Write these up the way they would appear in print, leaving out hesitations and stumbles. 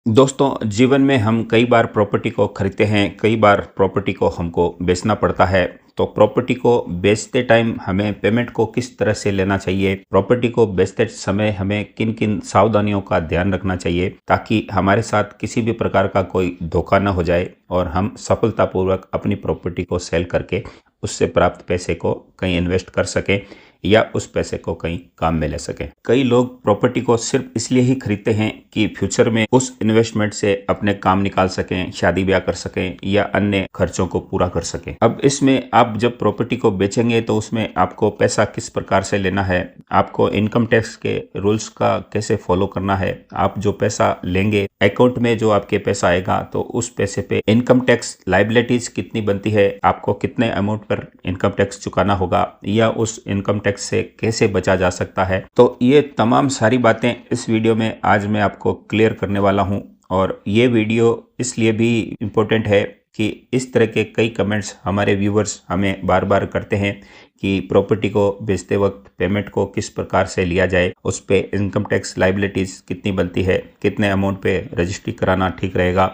दोस्तों, जीवन में हम कई बार प्रॉपर्टी को खरीदते हैं, कई बार प्रॉपर्टी को हमको बेचना पड़ता है। तो प्रॉपर्टी को बेचते टाइम हमें पेमेंट को किस तरह से लेना चाहिए, प्रॉपर्टी को बेचते समय हमें किन किन सावधानियों का ध्यान रखना चाहिए ताकि हमारे साथ किसी भी प्रकार का कोई धोखा न हो जाए और हम सफलतापूर्वक अपनी प्रॉपर्टी को सेल करके उससे प्राप्त पैसे को कहीं इन्वेस्ट कर सकें या उस पैसे को कहीं काम में ले सकें। कई लोग प्रॉपर्टी को सिर्फ इसलिए ही खरीदते हैं कि फ्यूचर में उस इन्वेस्टमेंट से अपने काम निकाल सकें, शादी ब्याह कर सकें या अन्य खर्चों को पूरा कर सकें। अब इसमें आप जब प्रॉपर्टी को बेचेंगे तो उसमें आपको पैसा किस प्रकार से लेना है, आपको इनकम टैक्स के रूल्स का कैसे फॉलो करना है, आप जो पैसा लेंगे अकाउंट में जो आपके पैसा आएगा तो उस पैसे पे इनकम टैक्स लायबिलिटीज कितनी बनती है, आपको कितने अमाउंट पर इनकम टैक्स चुकाना होगा या उस इनकम टैक्स से कैसे बचा जा सकता है। तो ये तमाम सारी बातें इस वीडियो में आज मैं आपको क्लियर करने वाला हूं। और ये वीडियो इसलिए भी इम्पोर्टेंट है कि इस तरह के कई कमेंट्स हमारे व्यूवर्स हमें बार बार करते हैं कि प्रॉपर्टी को बेचते वक्त पेमेंट को किस प्रकार से लिया जाए, उस पे इनकम टैक्स लायबिलिटीज कितनी बनती है, कितने अमाउंट पे रजिस्ट्री कराना ठीक रहेगा,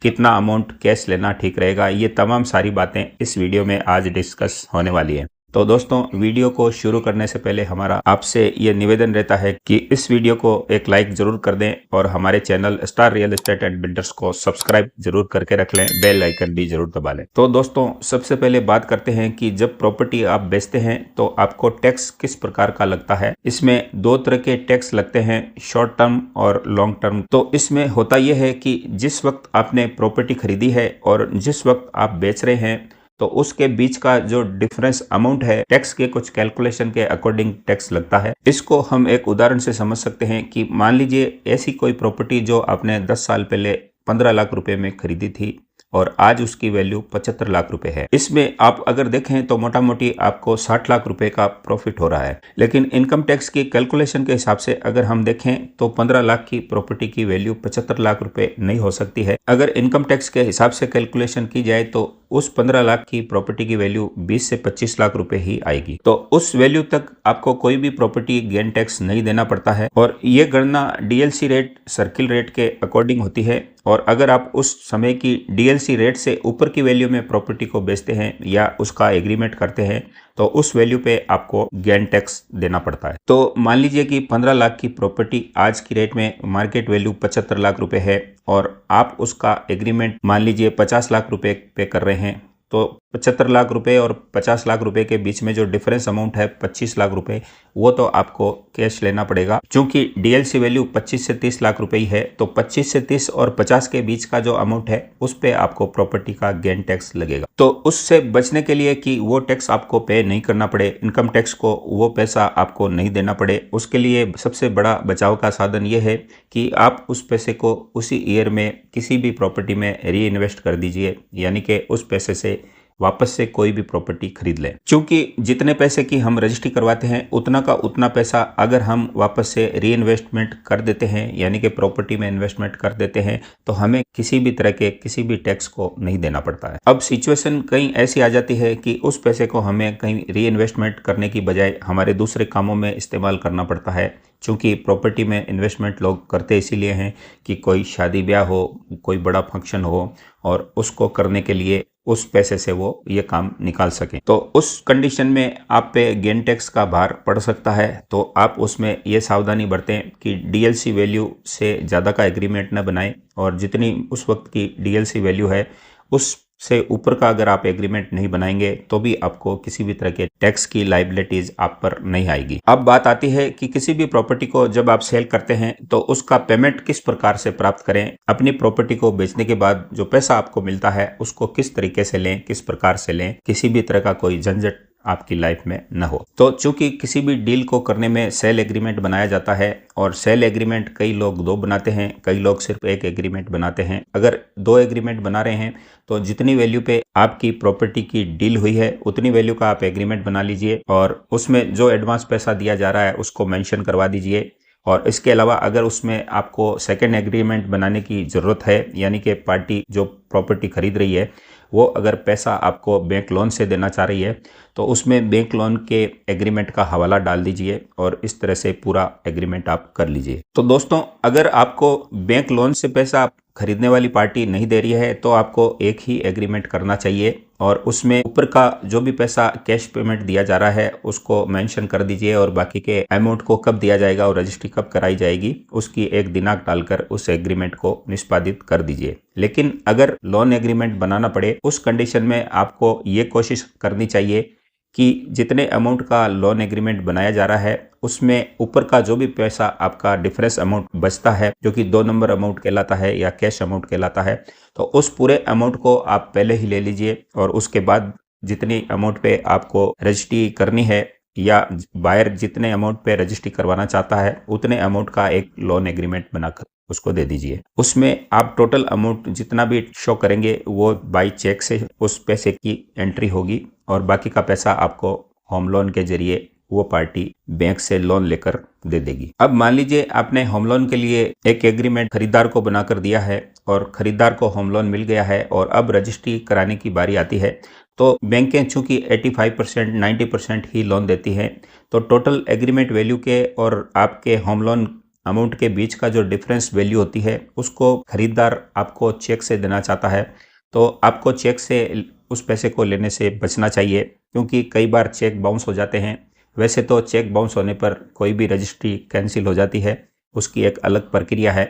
कितना अमाउंट कैश लेना ठीक रहेगा। ये तमाम सारी बातें इस वीडियो में आज डिस्कस होने वाली है। तो दोस्तों, वीडियो को शुरू करने से पहले हमारा आपसे ये निवेदन रहता है कि इस वीडियो को एक लाइक जरूर कर दें और हमारे channel star real estate and builders को सब्सक्राइब जरूर करके रख लें, बेल आइकन भी जरूर दबा लें। तो दोस्तों, सबसे पहले बात करते हैं कि जब प्रॉपर्टी आप बेचते हैं तो आपको टैक्स किस प्रकार का लगता है। इसमें दो तरह के टैक्स लगते हैं, शॉर्ट टर्म और लॉन्ग टर्म। तो इसमें होता यह है कि जिस वक्त आपने प्रॉपर्टी खरीदी है और जिस वक्त आप बेच रहे हैं तो उसके बीच का जो डिफरेंस अमाउंट है, टैक्स के कुछ कैलकुलेशन के अकॉर्डिंग टैक्स लगता है। इसको हम एक उदाहरण से समझ सकते हैं कि मान लीजिए ऐसी कोई प्रॉपर्टी जो आपने 10 साल पहले 15 लाख रुपए में खरीदी थी और आज उसकी वैल्यू 75 लाख रुपए है। इसमें आप अगर देखें तो मोटा मोटी आपको 60 लाख रुपए का प्रॉफिट हो रहा है। लेकिन इनकम टैक्स की कैलकुलेशन के हिसाब से अगर हम देखें तो 15 लाख की प्रॉपर्टी की वैल्यू 75 लाख रुपए नहीं हो सकती है। अगर इनकम टैक्स के हिसाब से कैलकुलेशन की जाए तो उस 15 लाख की प्रॉपर्टी की वैल्यू 20 से 25 लाख रुपए ही आएगी। तो उस वैल्यू तक आपको कोई भी प्रॉपर्टी गेन टैक्स नहीं देना पड़ता है और ये गणना डीएलसी रेट, सर्किल रेट के अकॉर्डिंग होती है। और अगर आप उस समय की डीएलसी रेट से ऊपर की वैल्यू में प्रॉपर्टी को बेचते हैं या उसका एग्रीमेंट करते हैं तो उस वैल्यू पे आपको गेन टैक्स देना पड़ता है। तो मान लीजिए कि 15 लाख की प्रॉपर्टी आज की रेट में मार्केट वैल्यू 75 लाख रुपए है और आप उसका एग्रीमेंट मान लीजिए 50 लाख रुपए पे कर रहे हैं। तो 75 लाख रुपए और 50 लाख रुपए के बीच में जो डिफरेंस अमाउंट है 25 लाख रुपए, वो तो आपको कैश लेना पड़ेगा। क्योंकि डीएलसी वैल्यू 25 से 30 लाख रुपए ही है तो 25 से 30 और 50 के बीच का जो अमाउंट है उस पे आपको प्रॉपर्टी का गेन टैक्स लगेगा। तो उससे बचने के लिए कि वो टैक्स आपको पे नहीं करना पड़े, इनकम टैक्स को वो पैसा आपको नहीं देना पड़े, उसके लिए सबसे बड़ा बचाव का साधन ये है कि आप उस पैसे को उसी ईयर में किसी भी प्रॉपर्टी में री इन्वेस्ट कर दीजिए, यानी कि उस पैसे से वापस से कोई भी प्रॉपर्टी खरीद लें। क्योंकि जितने पैसे की हम रजिस्ट्री करवाते हैं उतना का उतना पैसा अगर हम वापस से री इन्वेस्टमेंट कर देते हैं, यानी कि प्रॉपर्टी में इन्वेस्टमेंट कर देते हैं, तो हमें किसी भी तरह के किसी भी टैक्स को नहीं देना पड़ता है। अब सिचुएशन कहीं ऐसी आ जाती है कि उस पैसे को हमें कहीं री इन्वेस्टमेंट करने की बजाय हमारे दूसरे कामों में इस्तेमाल करना पड़ता है। चूँकि प्रॉपर्टी में इन्वेस्टमेंट लोग करते इसीलिए हैं कि कोई शादी ब्याह हो, कोई बड़ा फंक्शन हो और उसको करने के लिए उस पैसे से वो ये काम निकाल सकें। तो उस कंडीशन में आप पे गेन टैक्स का भार पड़ सकता है। तो आप उसमें ये सावधानी बरतें कि डीएलसी वैल्यू से ज़्यादा का एग्रीमेंट न बनाएं और जितनी उस वक्त की डीएलसी वैल्यू है उस से ऊपर का अगर आप एग्रीमेंट नहीं बनाएंगे तो भी आपको किसी भी तरह के टैक्स की लायबिलिटीज आप पर नहीं आएगी। अब बात आती है कि किसी भी प्रॉपर्टी को जब आप सेल करते हैं तो उसका पेमेंट किस प्रकार से प्राप्त करें। अपनी प्रॉपर्टी को बेचने के बाद जो पैसा आपको मिलता है उसको किस तरीके से लें, किस प्रकार से लें, किसी भी तरह का कोई झंझट आपकी लाइफ में न हो। तो चूंकि किसी भी डील को करने में सेल एग्रीमेंट बनाया जाता है और सेल एग्रीमेंट कई लोग 2 बनाते हैं, कई लोग सिर्फ एक एग्रीमेंट बनाते हैं। अगर 2 एग्रीमेंट बना रहे हैं तो जितनी वैल्यू पे आपकी प्रॉपर्टी की डील हुई है उतनी वैल्यू का आप एग्रीमेंट बना लीजिए और उसमें जो एडवांस पैसा दिया जा रहा है उसको मेंशन करवा दीजिए। और इसके अलावा अगर उसमें आपको सेकेंड एग्रीमेंट बनाने की ज़रूरत है, यानी कि पार्टी जो प्रॉपर्टी खरीद रही है वो अगर पैसा आपको बैंक लोन से देना चाह रही है तो उसमें बैंक लोन के एग्रीमेंट का हवाला डाल दीजिए और इस तरह से पूरा एग्रीमेंट आप कर लीजिए। तो दोस्तों, अगर आपको बैंक लोन से पैसा खरीदने वाली पार्टी नहीं दे रही है तो आपको एक ही एग्रीमेंट करना चाहिए और उसमें ऊपर का जो भी पैसा कैश पेमेंट दिया जा रहा है उसको मेंशन कर दीजिए और बाकी के अमाउंट को कब दिया जाएगा और रजिस्ट्री कब कराई जाएगी उसकी एक दिनांक डालकर उस एग्रीमेंट को निष्पादित कर दीजिए। लेकिन अगर लोन एग्रीमेंट बनाना पड़े उस कंडीशन में आपको ये कोशिश करनी चाहिए कि जितने अमाउंट का लोन एग्रीमेंट बनाया जा रहा है उसमें ऊपर का जो भी पैसा आपका डिफरेंस अमाउंट बचता है जो कि 2 नंबर अमाउंट कहलाता है या कैश अमाउंट कहलाता है, तो उस पूरे अमाउंट को आप पहले ही ले लीजिए और उसके बाद जितनी अमाउंट पे आपको रजिस्ट्री करनी है या बायर जितने अमाउंट पे रजिस्ट्री करवाना चाहता है उतने अमाउंट का एक लोन एग्रीमेंट बनाकर उसको दे दीजिए। उसमें आप टोटल अमाउंट जितना भी शो करेंगे वो बाय चेक से उस पैसे की एंट्री होगी और बाकी का पैसा आपको होम लोन के जरिए वो पार्टी बैंक से लोन लेकर दे देगी। अब मान लीजिए आपने होम लोन के लिए एक एग्रीमेंट खरीदार को बनाकर दिया है और खरीदार को होम लोन मिल गया है और अब रजिस्ट्री कराने की बारी आती है तो बैंकें चूंकि 85% 90% ही लोन देती हैं तो टोटल एग्रीमेंट वैल्यू के और आपके होम लोन अमाउंट के बीच का जो डिफरेंस वैल्यू होती है उसको खरीदार आपको चेक से देना चाहता है तो आपको चेक से उस पैसे को लेने से बचना चाहिए क्योंकि कई बार चेक बाउंस हो जाते हैं। वैसे तो चेक बाउंस होने पर कोई भी रजिस्ट्री कैंसिल हो जाती है, उसकी एक अलग प्रक्रिया है,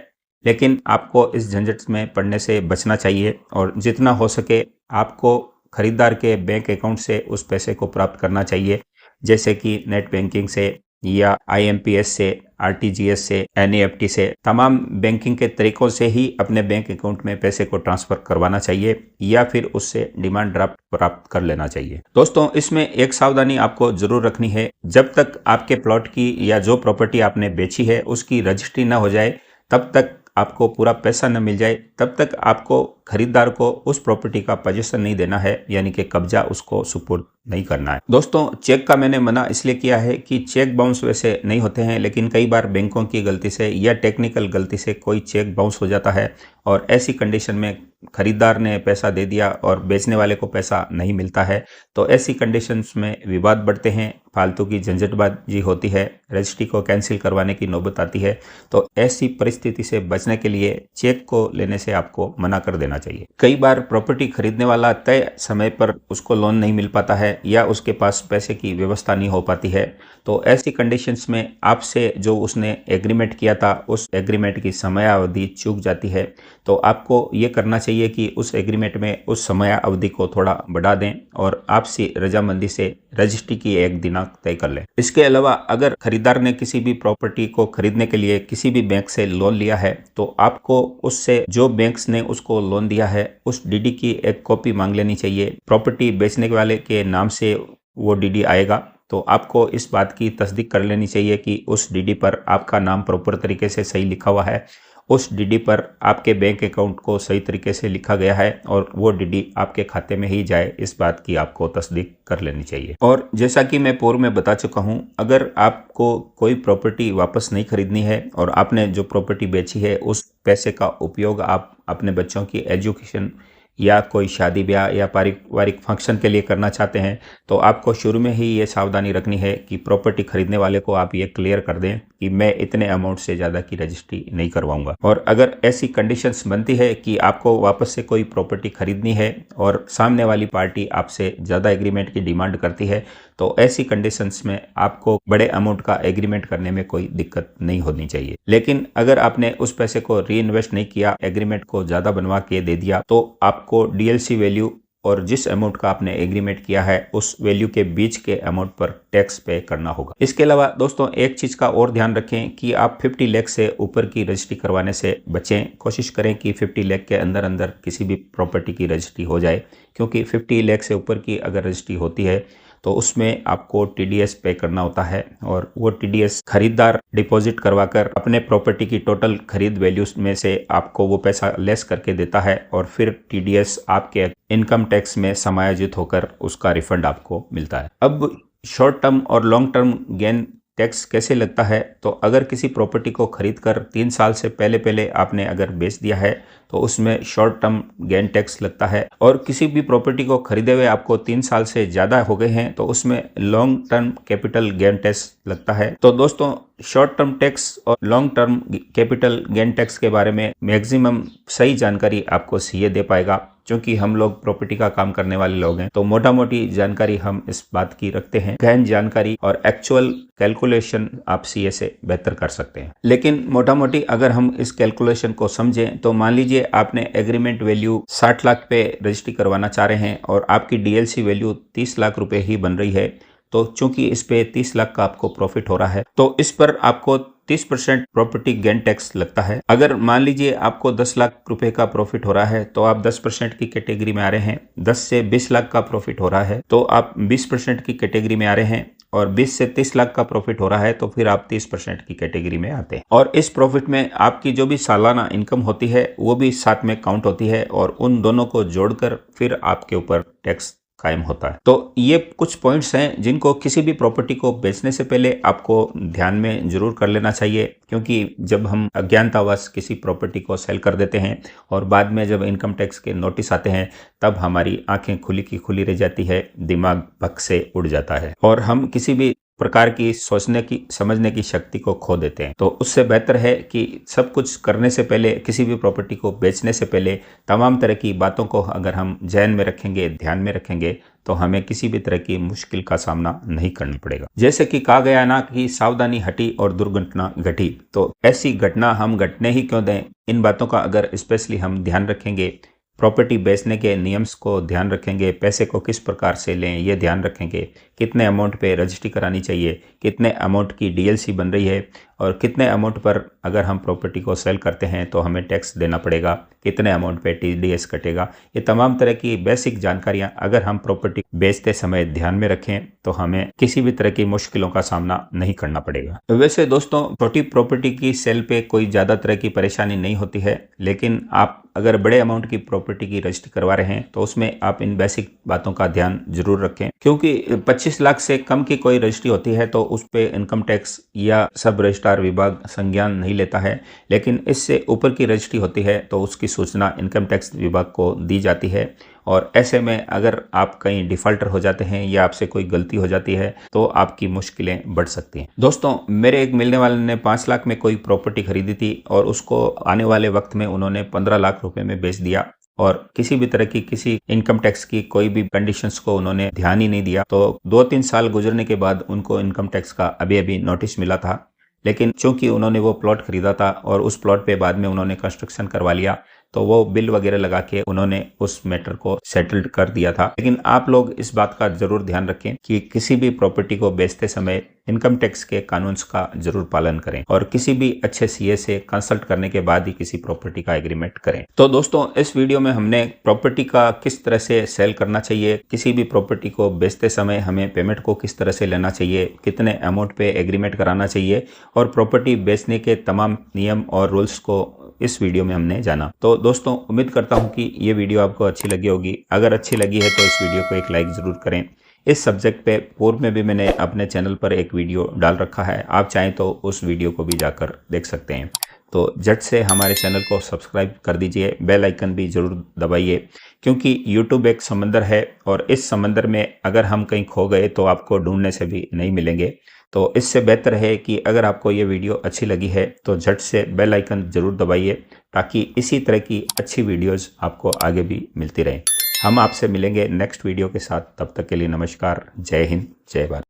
लेकिन आपको इस झंझट में पड़ने से बचना चाहिए और जितना हो सके आपको खरीदार के बैंक अकाउंट से उस पैसे को प्राप्त करना चाहिए, जैसे कि नेट बैंकिंग से या IMPS से, RTGS से, NEFT से, तमाम बैंकिंग के तरीकों से ही अपने बैंक अकाउंट में पैसे को ट्रांसफर करवाना चाहिए या फिर उससे डिमांड ड्राफ्ट प्राप्त कर लेना चाहिए। दोस्तों, इसमें एक सावधानी आपको जरूर रखनी है, जब तक आपके प्लॉट की या जो प्रॉपर्टी आपने बेची है उसकी रजिस्ट्री ना हो जाए, तब तक आपको पूरा पैसा न मिल जाए, तब तक आपको खरीदार को उस प्रॉपर्टी का पोजीशन नहीं देना है, यानी कि कब्जा उसको सुपुर्द नहीं करना है। दोस्तों, चेक का मैंने मना इसलिए किया है कि चेक बाउंस वैसे नहीं होते हैं, लेकिन कई बार बैंकों की गलती से या टेक्निकल गलती से कोई चेक बाउंस हो जाता है और ऐसी कंडीशन में खरीदार ने पैसा दे दिया और बेचने वाले को पैसा नहीं मिलता है, तो ऐसी कंडीशंस में विवाद बढ़ते हैं, फालतू की झंझटबाजी होती है, रजिस्ट्री को कैंसिल करवाने की नौबत आती है। तो ऐसी परिस्थिति से बचने के लिए चेक को लेने से आपको मना कर देना चाहिए। कई बार प्रॉपर्टी खरीदने वाला तय समय पर उसको लोन नहीं मिल पाता है या उसके पास पैसे की व्यवस्था नहीं हो पाती है, तो ऐसी कंडीशंस में आपसे जो उसने एग्रीमेंट किया था उस एग्रीमेंट की समयावधि चूक जाती है। तो आपको ये करना चाहिए कि उस एग्रीमेंट में उस समयावधि को थोड़ा बढ़ा दें और आपसी रजामंदी से रजिस्ट्री की एक दिनांक तय कर लें। इसके अलावा अगर खरीदार ने किसी भी प्रॉपर्टी को खरीदने के लिए किसी भी बैंक से लोन लिया है तो आपको उससे जो बैंक्स ने उसको लोन दिया है उस DD की एक कॉपी मांग लेनी चाहिए। प्रॉपर्टी बेचने वाले के नाम से वो DD आएगा, तो आपको इस बात की तस्दीक कर लेनी चाहिए कि उस DD पर आपका नाम प्रॉपर तरीके से सही लिखा हुआ है, उस DD पर आपके बैंक अकाउंट को सही तरीके से लिखा गया है और वो DD आपके खाते में ही जाए, इस बात की आपको तस्दीक कर लेनी चाहिए। और जैसा कि मैं पूर्व में बता चुका हूं, अगर आपको कोई प्रॉपर्टी वापस नहीं खरीदनी है और आपने जो प्रॉपर्टी बेची है उस पैसे का उपयोग आप अपने बच्चों की एजुकेशन या कोई शादी ब्याह या पारिवारिक फंक्शन के लिए करना चाहते हैं, तो आपको शुरू में ही ये सावधानी रखनी है कि प्रॉपर्टी खरीदने वाले को आप ये क्लियर कर दें कि मैं इतने अमाउंट से ज़्यादा की रजिस्ट्री नहीं करवाऊंगा। और अगर ऐसी कंडीशंस बनती है कि आपको वापस से कोई प्रॉपर्टी खरीदनी है और सामने वाली पार्टी आपसे ज़्यादा एग्रीमेंट की डिमांड करती है, तो ऐसी कंडीशंस में आपको बड़े अमाउंट का एग्रीमेंट करने में कोई दिक्कत नहीं होनी चाहिए। लेकिन अगर आपने उस पैसे को री इन्वेस्ट नहीं किया, एग्रीमेंट को ज़्यादा बनवा के दे दिया, तो आपको DLC वैल्यू और जिस अमाउंट का आपने एग्रीमेंट किया है उस वैल्यू के बीच के अमाउंट पर टैक्स पे करना होगा। इसके अलावा दोस्तों, एक चीज़ का और ध्यान रखें कि आप 50 लाख से ऊपर की रजिस्ट्री करवाने से बचें। कोशिश करें कि 50 लाख के अंदर अंदर किसी भी प्रॉपर्टी की रजिस्ट्री हो जाए, क्योंकि 50 लाख से ऊपर की अगर रजिस्ट्री होती है तो उसमें आपको TDS पे करना होता है और वो TDS खरीदार डिपॉजिट करवाकर अपने प्रॉपर्टी की टोटल खरीद वैल्यू में से आपको वो पैसा लेस करके देता है और फिर TDS आपके इनकम टैक्स में समायोजित होकर उसका रिफंड आपको मिलता है। अब शॉर्ट टर्म और लॉन्ग टर्म गेन टैक्स कैसे लगता है, तो अगर किसी प्रॉपर्टी को खरीद कर 3 साल से पहले आपने अगर बेच दिया है तो उसमें शॉर्ट टर्म गेन टैक्स लगता है, और किसी भी प्रॉपर्टी को खरीदे हुए आपको 3 साल से ज़्यादा हो गए हैं तो उसमें long term capital gain tax लगता है। तो दोस्तों, शॉर्ट टर्म टैक्स और long term capital gain tax के बारे में मैक्सिमम सही जानकारी आपको सीए दे पाएगा, क्योंकि हम लोग प्रॉपर्टी का काम करने वाले लोग हैं, तो मोटा मोटी जानकारी हम इस बात की रखते हैं। गहन जानकारी और एक्चुअल कैलकुलेशन आप सीए से बेहतर कर सकते हैं। लेकिन मोटा मोटी अगर हम इस कैलकुलेशन को समझें तो मान लीजिए आपने एग्रीमेंट वैल्यू 60 लाख पे रजिस्ट्री करवाना चाह रहे हैं और आपकी डीएलसी वैल्यू 30 लाख रुपए ही बन रही है, तो चूंकि इस पे 30 लाख का आपको प्रॉफिट हो रहा है तो इस पर आपको 30% प्रॉपर्टी गेन टैक्स लगता है। अगर मान लीजिए आपको 10 लाख रुपए का प्रॉफिट हो रहा है तो आप 10% की कैटेगरी में आ रहे हैं। 10 से 20 लाख का प्रॉफिट हो रहा है तो आप 20% की कैटेगरी में आ रहे हैं, और 20 से 30 लाख का प्रॉफिट हो रहा है तो फिर आप 30% की कैटेगरी में आते हैं। और इस प्रॉफिट में आपकी जो भी सालाना इनकम होती है वो भी साथ में काउंट होती है, और उन दोनों को जोड़कर फिर आपके ऊपर टैक्स कायम होता है। तो ये कुछ पॉइंट्स हैं जिनको किसी भी प्रॉपर्टी को बेचने से पहले आपको ध्यान में जरूर कर लेना चाहिए, क्योंकि जब हम अज्ञानतावश किसी प्रॉपर्टी को सेल कर देते हैं और बाद में जब इनकम टैक्स के नोटिस आते हैं तब हमारी आंखें खुली की खुली रह जाती है, दिमाग भक से उड़ जाता है और हम किसी भी प्रकार की सोचने की समझने की शक्ति को खो देते हैं। तो उससे बेहतर है कि सब कुछ करने से पहले, किसी भी प्रॉपर्टी को बेचने से पहले तमाम तरह की बातों को अगर हम ध्यान में रखेंगे, ध्यान में रखेंगे तो हमें किसी भी तरह की मुश्किल का सामना नहीं करना पड़ेगा। जैसे कि कहा गया ना कि सावधानी हटी और दुर्घटना घटी, तो ऐसी घटना हम घटने ही क्यों दें। इन बातों का अगर स्पेशली हम ध्यान रखेंगे, प्रॉपर्टी बेचने के नियम्स को ध्यान रखेंगे, पैसे को किस प्रकार से लें ये ध्यान रखेंगे, कितने अमाउंट पे रजिस्ट्री करानी चाहिए, कितने अमाउंट की डीएलसी बन रही है, और कितने अमाउंट पर अगर हम प्रॉपर्टी को सेल करते हैं तो हमें टैक्स देना पड़ेगा, कितने अमाउंट पे टीडीएस कटेगा, ये तमाम तरह की बेसिक जानकारियां अगर हम प्रॉपर्टी बेचते समय ध्यान में रखें तो हमें किसी भी तरह की मुश्किलों का सामना नहीं करना पड़ेगा। वैसे दोस्तों, छोटी प्रॉपर्टी की सेल पे कोई ज़्यादा तरह की परेशानी नहीं होती है, लेकिन आप अगर बड़े अमाउंट की प्रॉपर्टी की रजिस्ट्री करवा रहे हैं तो उसमें आप इन बेसिक बातों का ध्यान जरूर रखें, क्योंकि 25 लाख से कम की कोई रजिस्ट्री होती है तो उस पे इनकम टैक्स या सब रजिस्ट्रार विभाग संज्ञान नहीं लेता है, लेकिन इससे ऊपर की रजिस्ट्री होती है तो उसकी सूचना इनकम टैक्स विभाग को दी जाती है। और ऐसे में अगर आप कहीं डिफॉल्टर हो जाते हैं या आपसे कोई गलती हो जाती है तो आपकी मुश्किलें बढ़ सकती हैं। दोस्तों, मेरे एक मिलने वाले ने 5 लाख में कोई प्रॉपर्टी खरीदी थी और उसको आने वाले वक्त में उन्होंने 15 लाख रुपए में बेच दिया, और किसी भी तरह की किसी इनकम टैक्स की कोई भी कंडीशंस को उन्होंने ध्यान ही नहीं दिया। तो 2-3 साल गुजरने के बाद उनको इनकम टैक्स का अभी नोटिस मिला था, लेकिन चूंकि उन्होंने वो प्लॉट खरीदा था और उस प्लॉट पे बाद में उन्होंने कंस्ट्रक्शन करवा लिया तो वो बिल वगैरह लगा के उन्होंने उस मैटर को सेटल्ड कर दिया था। लेकिन आप लोग इस बात का जरूर ध्यान रखें कि किसी भी प्रॉपर्टी को बेचते समय इनकम टैक्स के कानून का जरूर पालन करें और किसी भी अच्छे सीए से कंसल्ट करने के बाद ही किसी प्रॉपर्टी का एग्रीमेंट करें। तो दोस्तों, इस वीडियो में हमने प्रॉपर्टी का किस तरह से सेल करना चाहिए, किसी भी प्रॉपर्टी को बेचते समय हमें पेमेंट को किस तरह से लेना चाहिए, कितने अमाउंट पे एग्रीमेंट कराना चाहिए, और प्रॉपर्टी बेचने के तमाम नियम और रूल्स को इस वीडियो में हमने जाना। तो दोस्तों, उम्मीद करता हूं कि ये वीडियो आपको अच्छी लगी होगी। अगर अच्छी लगी है तो इस वीडियो को एक लाइक ज़रूर करें। इस सब्जेक्ट पे पूर्व में भी मैंने अपने चैनल पर एक वीडियो डाल रखा है, आप चाहें तो उस वीडियो को भी जाकर देख सकते हैं। तो झट से हमारे चैनल को सब्सक्राइब कर दीजिए, बेल आइकन भी ज़रूर दबाइए, क्योंकि यूट्यूब एक समंदर है और इस समंदर में अगर हम कहीं खो गए तो आपको ढूंढने से भी नहीं मिलेंगे। तो इससे बेहतर है कि अगर आपको ये वीडियो अच्छी लगी है तो झट से बेल आइकन ज़रूर दबाइए, ताकि इसी तरह की अच्छी वीडियोज़ आपको आगे भी मिलती रहें। हम आपसे मिलेंगे नेक्स्ट वीडियो के साथ, तब तक के लिए नमस्कार, जय हिंद, जय भारत।